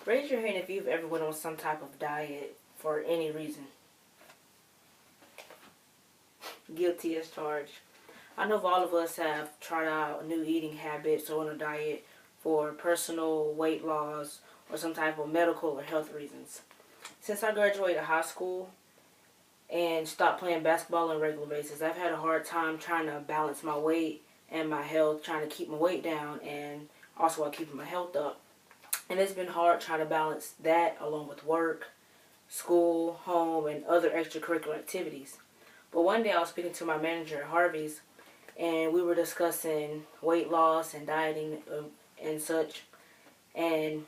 Raise your hand if you've ever went on some type of diet for any reason. Guilty as charged. I know all of us have tried out new eating habits or on a diet for personal weight loss or some type of medical or health reasons. Since I graduated high school and stopped playing basketball on a regular basis, I've had a hard time trying to balance my weight and my health, trying to keep my weight down and also while keeping my health up. And it's been hard trying to balance that along with work, school, home, and other extracurricular activities. But one day I was speaking to my manager at Harvey's, and we were discussing weight loss and dieting and such. And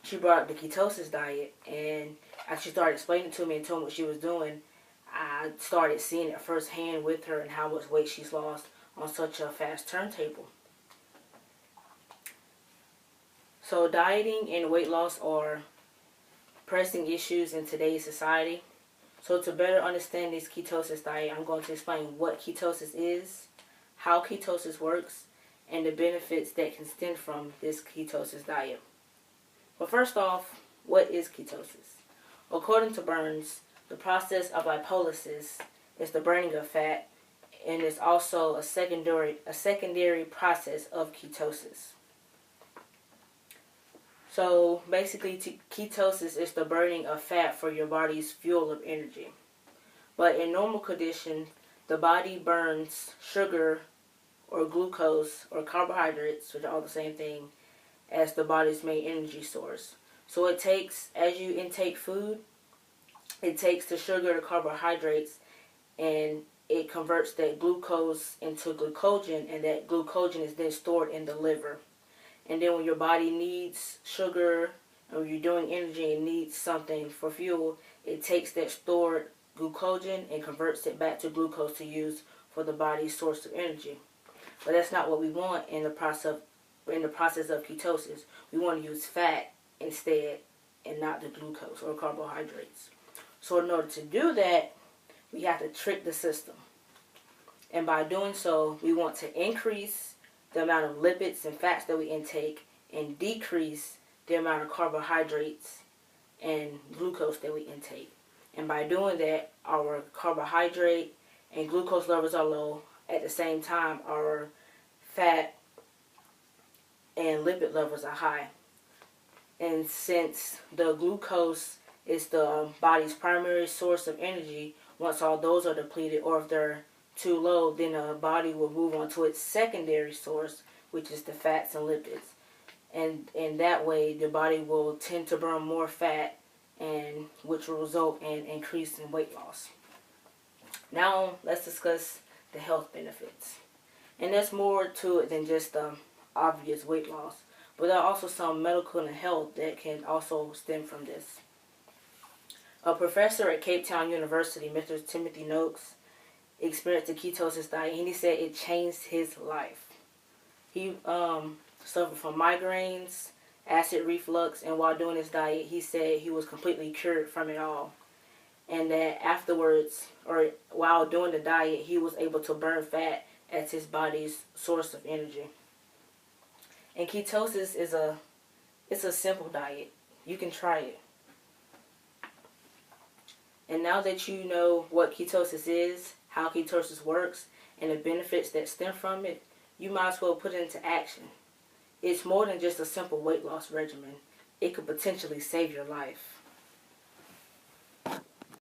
she brought up the ketosis diet, and as she started explaining to me and told me what she was doing, I started seeing it firsthand with her and how much weight she's lost on such a fast turntable. So dieting and weight loss are pressing issues in today's society. So to better understand this ketosis diet, I'm going to explain what ketosis is, how ketosis works, and the benefits that can stem from this ketosis diet. But first off, what is ketosis? According to Burns, the process of lipolysis is the burning of fat, and is also a secondary process of ketosis. So basically, ketosis is the burning of fat for your body's fuel of energy. But in normal conditions, the body burns sugar or glucose or carbohydrates, which are all the same thing, as the body's main energy source. So it takes, as you intake food, it takes the sugar or carbohydrates and it converts that glucose into glycogen, and that glycogen is then stored in the liver. And then when your body needs sugar, or when you're doing energy and needs something for fuel, it takes that stored glucogen and converts it back to glucose to use for the body's source of energy. But that's not what we want in the process of ketosis. We want to use fat instead and not the glucose or carbohydrates. So in order to do that, we have to trick the system. And by doing so, we want to increase the amount of lipids and fats that we intake and decrease the amount of carbohydrates and glucose that we intake. And by doing that, our carbohydrate and glucose levels are low. At the same time, our fat and lipid levels are high. And since the glucose is the body's primary source of energy, once all those are depleted, or if they're too low, then the body will move on to its secondary source, which is the fats and lipids. And in that way, the body will tend to burn more fat, and which will result in increase in weight loss. Now, let's discuss the health benefits. And there's more to it than just obvious weight loss. But there are also some medical and health that can also stem from this. A professor at Cape Town University, Mr. Timothy Noakes, experienced the ketosis diet, and he said it changed his life. He suffered from migraines, acid reflux, and while doing his diet, he said he was completely cured from it all. And that afterwards, or while doing the diet, he was able to burn fat as his body's source of energy. And ketosis is a simple diet. You can try it. And now that you know what ketosis is, how ketosis works, and the benefits that stem from it, you might as well put it into action. It's more than just a simple weight loss regimen. It could potentially save your life.